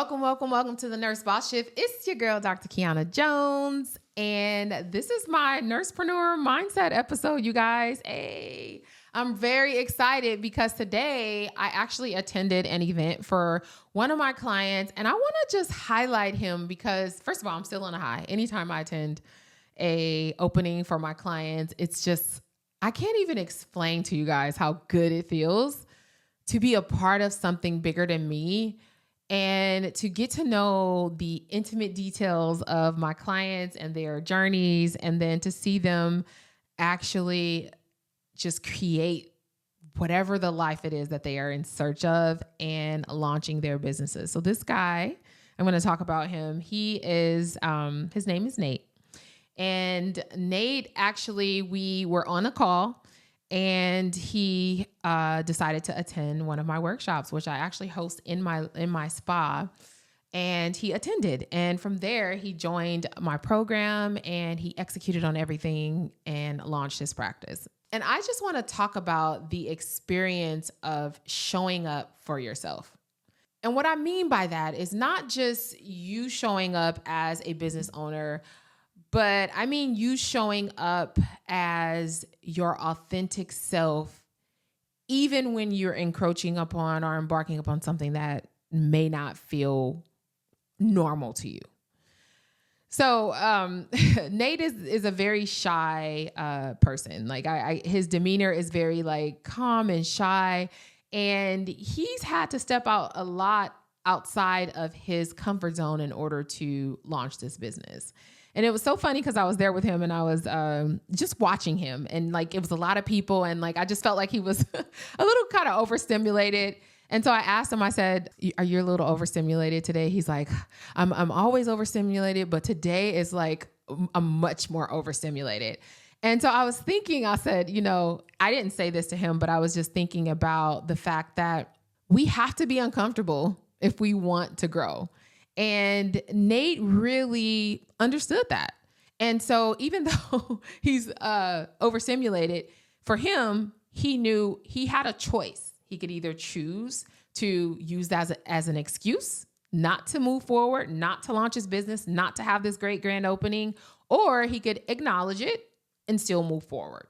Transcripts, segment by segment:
Welcome to the Nurse Boss Shift. It's your girl, Dr. Kiiyonna Jones, and this is my nursepreneur mindset episode, you guys. Hey, I'm very excited because today I actually attended an event for one of my clients, and I want to just highlight him because, first of all, I'm still on a high. Anytime I attend a opening for my clients, it's just, I can't even explain to you guys how good it feels to be a part of something bigger than me and to get to know the intimate details of my clients and their journeys, and then to see them actually just create whatever the life it is that they are in search of and launching their businesses. So this guy, I'm going to talk about him. He is, his name is Nate. And Nate, actually, we were on a call, and he decided to attend one of my workshops, which I actually host in my spa. And he attended. And from there, he joined my program and he executed on everything and launched his practice. And I just want to talk about the experience of showing up for yourself. And what I mean by that is not just you showing up as a business owner, but I mean you showing up as your authentic self, even when you're encroaching upon or embarking upon something that may not feel normal to you. So Nate is a very shy person. Like his demeanor is very like calm and shy, and he's had to step out a lot outside of his comfort zone in order to launch this business. And it was so funny because I was there with him and I was just watching him, and like it was a lot of people, and like I just felt like he was a little kind of overstimulated. And so I asked him, I said, "Are you a little overstimulated today?" He's like, I'm always overstimulated, but today is like I'm much more overstimulated. And so I was thinking, I said, I didn't say this to him, but I was just thinking about the fact that we have to be uncomfortable if we want to grow. And Nate really understood that. And so even though he's overstimulated, for him, he knew he had a choice. He could either choose to use that as an excuse not to move forward, not to launch his business, not to have this great grand opening, or he could acknowledge it and still move forward.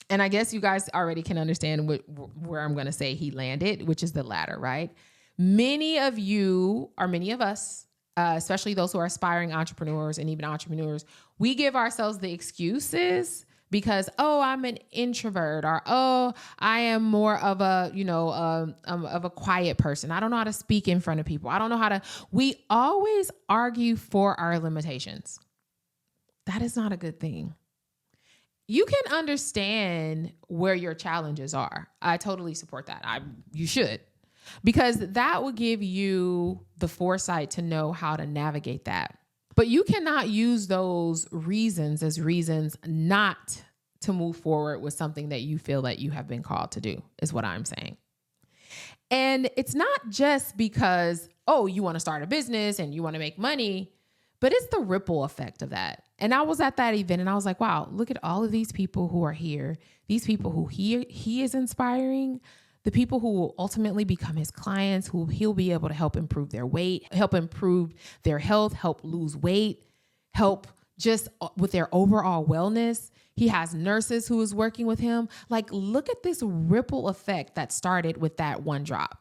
And I guess you guys already can understand where I'm going to say he landed, which is the latter, right? Many of you, or many of us, especially those who are aspiring entrepreneurs and even entrepreneurs, we give ourselves the excuses because, I'm an introvert, or, I am more of a quiet person. I don't know how to speak in front of people. I don't know how to, we always argue for our limitations. That is not a good thing. You can understand where your challenges are. I totally support that. You should. Because that will give you the foresight to know how to navigate that. But you cannot use those reasons as reasons not to move forward with something that you feel that you have been called to do, is what I'm saying. And it's not just because, you want to start a business and you want to make money, but it's the ripple effect of that. And I was at that event and I was like, wow, look at all of these people who are here, these people who he is inspiring, the people who will ultimately become his clients, who he'll be able to help improve their weight, help improve their health, help lose weight, help just with their overall wellness. He has nurses who is working with him. Like, look at this ripple effect that started with that one drop.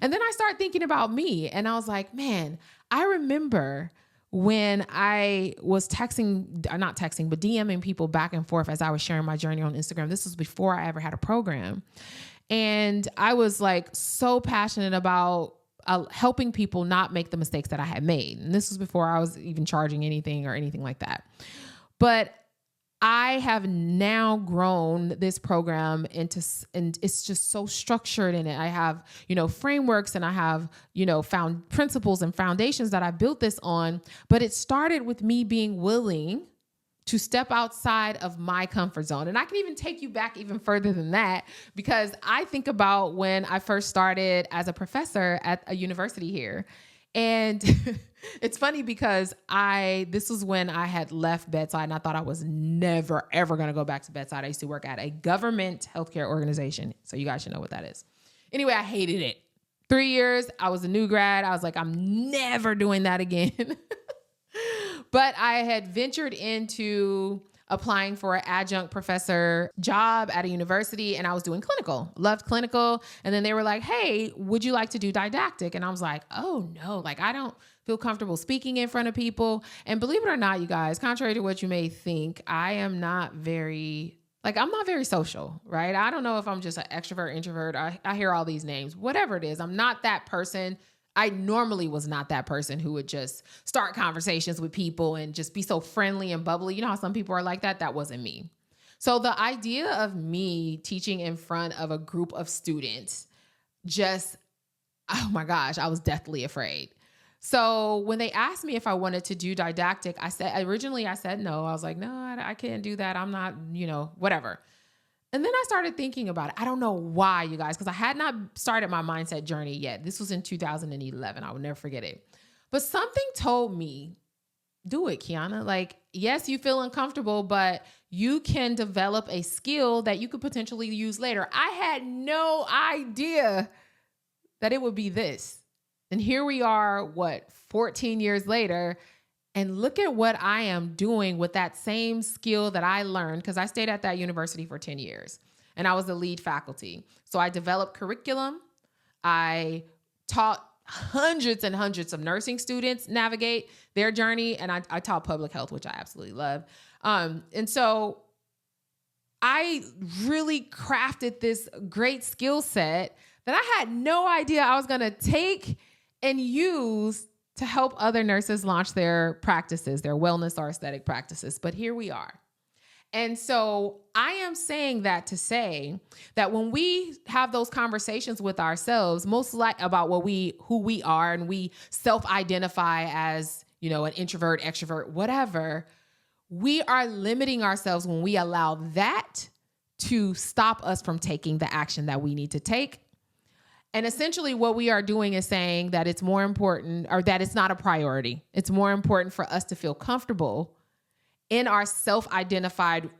And then I started thinking about me, and I was like, man, I remember when I was DMing people back and forth as I was sharing my journey on Instagram. This was before I ever had a program. And I was like so passionate about helping people not make the mistakes that I had made. And this was before I was even charging anything or anything like that. But I have now grown this program and it's just so structured in it. I have, frameworks, and I have, found principles and foundations that I built this on. But it started with me being willing to step outside of my comfort zone. And I can even take you back even further than that, because I think about when I first started as a professor at a university here. And it's funny because this was when I had left bedside and I thought I was never, ever going to go back to bedside. I used to work at a government healthcare organization. So you guys should know what that is. Anyway, I hated it. 3 years, I was a new grad. I was like, I'm never doing that again. But I had ventured into applying for an adjunct professor job at a university, and I was doing clinical, loved clinical. And then they were like, hey, would you like to do didactic? And I was like, oh no, like I don't feel comfortable speaking in front of people. And believe it or not, you guys, contrary to what you may think, I'm not very social, right? I don't know if I'm just an extrovert, introvert. I hear all these names, whatever it is. I'm not that person. I normally was not that person who would just start conversations with people and just be so friendly and bubbly. You know how some people are like that? That wasn't me. So the idea of me teaching in front of a group of students just, oh my gosh, I was deathly afraid. So when they asked me if I wanted to do didactic, originally I said no. I was like, no, I can't do that. I'm not, whatever. And then I started thinking about it. I don't know why, you guys, because I had not started my mindset journey yet. This was in 2011. I will never forget it. But something told me, do it, Kiiyonna. Like, yes, you feel uncomfortable, but you can develop a skill that you could potentially use later. I had no idea that it would be this. And here we are, 14 years later, and look at what I am doing with that same skill that I learned, because I stayed at that university for 10 years and I was the lead faculty. So I developed curriculum. I taught hundreds and hundreds of nursing students navigate their journey. And I taught public health, which I absolutely love. And so I really crafted this great skill set that I had no idea I was going to take and use to help other nurses launch their practices, their wellness or aesthetic practices. But here we are. And so I am saying that to say that when we have those conversations with ourselves, most like about who we are, and we self-identify as, an introvert, extrovert, whatever, we are limiting ourselves when we allow that to stop us from taking the action that we need to take. And essentially what we are doing is saying that it's more important, or that it's not a priority. It's more important for us to feel comfortable in our self-identified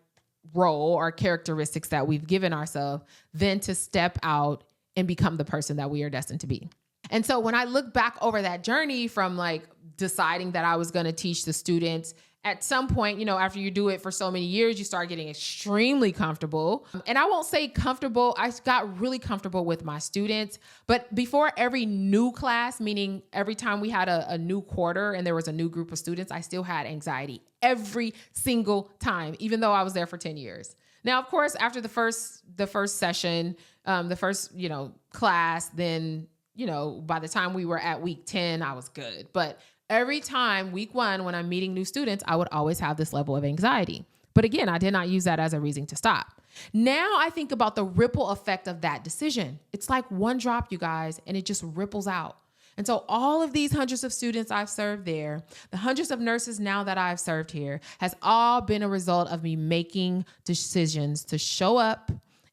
role or characteristics that we've given ourselves than to step out and become the person that we are destined to be. And so when I look back over that journey from like deciding that I was going to teach the students, at some point, after you do it for so many years, you start getting extremely comfortable. And I won't say comfortable. I got really comfortable with my students. But before every new class, meaning every time we had a new quarter and there was a new group of students, I still had anxiety every single time, even though I was there for 10 years. Now, of course, after the first session, the first, class, then, by the time we were at week 10, I was good. But every time, week 1, when I'm meeting new students, I would always have this level of anxiety. But again, I did not use that as a reason to stop. Now I think about the ripple effect of that decision. It's like one drop, you guys, and it just ripples out. And so all of these hundreds of students I've served there, the hundreds of nurses now that I've served here, has all been a result of me making decisions to show up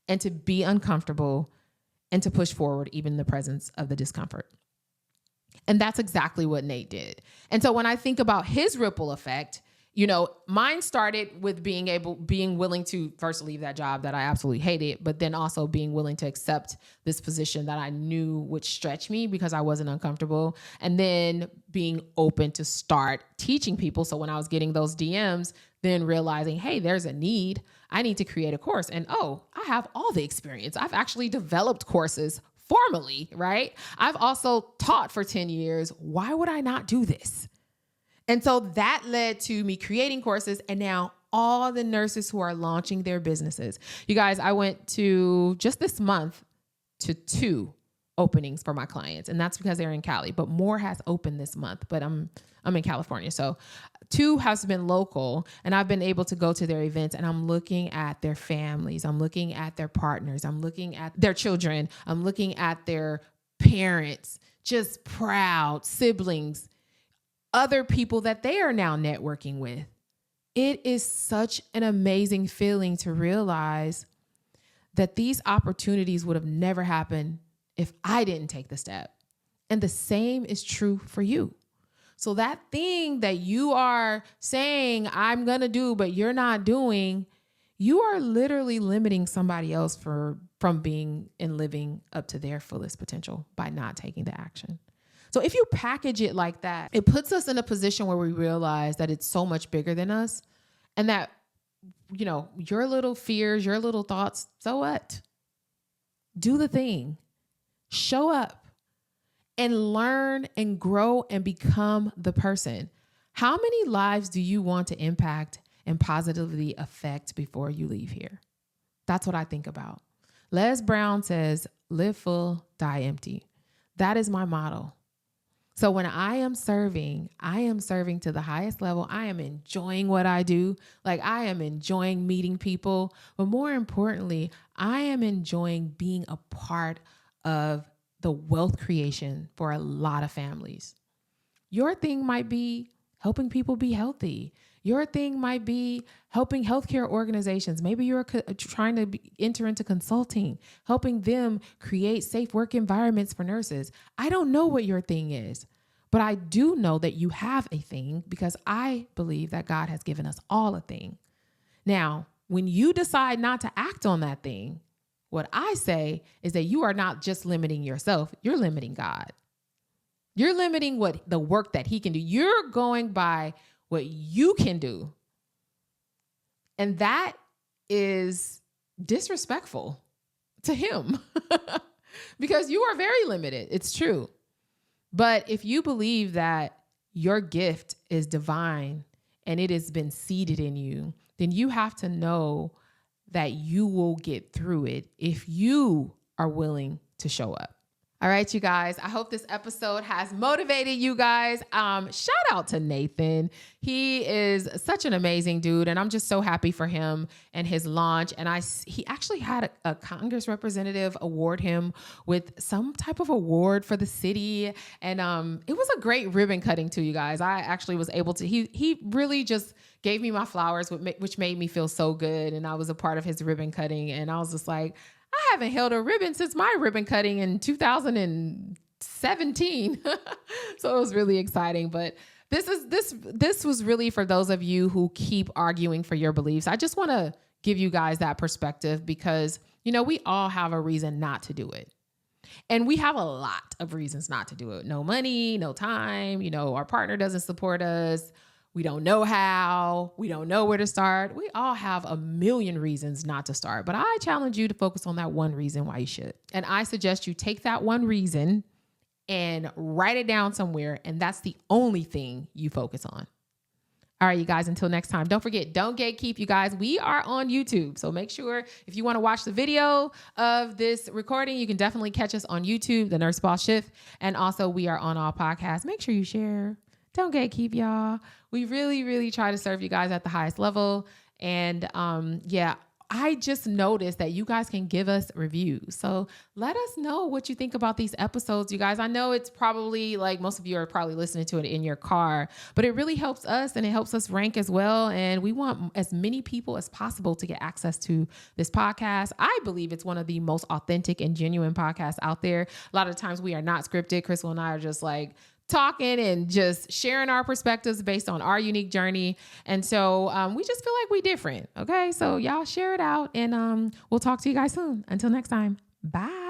and to be uncomfortable and to push forward even in the presence of the discomfort. And that's exactly what Nate did. And so when I think about his ripple effect, mine started with being willing to first leave that job that I absolutely hated, but then also being willing to accept this position that I knew would stretch me because I wasn't uncomfortable. And then being open to start teaching people. So when I was getting those DMs, then realizing, hey, there's a need. I need to create a course. And I have all the experience. I've actually developed courses formally, right? I've also taught for 10 years. Why would I not do this? And so that led to me creating courses, and now all the nurses who are launching their businesses. You guys, I went to just this month to 2 openings for my clients, and that's because they're in Cali, but more has opened this month, but I'm in California. So 2 has been local, and I've been able to go to their events, and I'm looking at their families. I'm looking at their partners. I'm looking at their children. I'm looking at their parents, just proud siblings, other people that they are now networking with. It is such an amazing feeling to realize that these opportunities would have never happened if I didn't take the step. And the same is true for you. So that thing that you are saying, I'm going to do, but you're not doing, you are literally limiting somebody else from being and living up to their fullest potential by not taking the action. So if you package it like that, it puts us in a position where we realize that it's so much bigger than us, and that, your little fears, your little thoughts, so what? Do the thing. Show up and learn and grow and become the person. How many lives do you want to impact and positively affect before you leave here? That's what I think about. Les Brown says, live full, die empty. That is my motto. So when I am serving to the highest level. I am enjoying what I do. Like, I am enjoying meeting people, but more importantly, I am enjoying being a part of the wealth creation for a lot of families. Your thing might be helping people be healthy. Your thing might be helping healthcare organizations. Maybe you're trying to enter into consulting, helping them create safe work environments for nurses. I don't know what your thing is, but I do know that you have a thing, because I believe that God has given us all a thing. Now, when you decide not to act on that thing, what I say is that you are not just limiting yourself, you're limiting God. You're limiting the work that he can do. You're going by what you can do. And that is disrespectful to him because you are very limited. It's true. But if you believe that your gift is divine and it has been seeded in you, then you have to know that you will get through it if you are willing to show up. All right, you guys, I hope this episode has motivated you guys. Shout out to Nathan. He is such an amazing dude, and I'm just so happy for him and his launch. And he actually had a Congress representative award him with some type of award for the city. And it was a great ribbon cutting too, you guys. I actually was able to, he really just gave me my flowers, which made me feel so good. And I was a part of his ribbon cutting, and I was just like, I haven't held a ribbon since my ribbon cutting in 2017. So it was really exciting. But this was really for those of you who keep arguing for your beliefs. I just want to give you guys that perspective because, we all have a reason not to do it. And we have a lot of reasons not to do it. No money, no time, our partner doesn't support us. We don't know how. We don't know where to start. We all have a million reasons not to start. But I challenge you to focus on that one reason why you should. And I suggest you take that one reason and write it down somewhere. And that's the only thing you focus on. All right, you guys, until next time, don't forget, don't gatekeep, you guys. We are on YouTube. So make sure if you want to watch the video of this recording, you can definitely catch us on YouTube, The Nurse Boss Shift. And also we are on all podcasts. Make sure you share. Don't gatekeep, y'all. We really, really try to serve you guys at the highest level. And I just noticed that you guys can give us reviews. So let us know what you think about these episodes, you guys. I know it's probably like most of you are probably listening to it in your car, but it really helps us and it helps us rank as well. And we want as many people as possible to get access to this podcast. I believe it's one of the most authentic and genuine podcasts out there. A lot of times we are not scripted. Crystal and I are just like talking and just sharing our perspectives based on our unique journey. And so we just feel like we different. Okay. So y'all share it out and we'll talk to you guys soon. Until next time. Bye.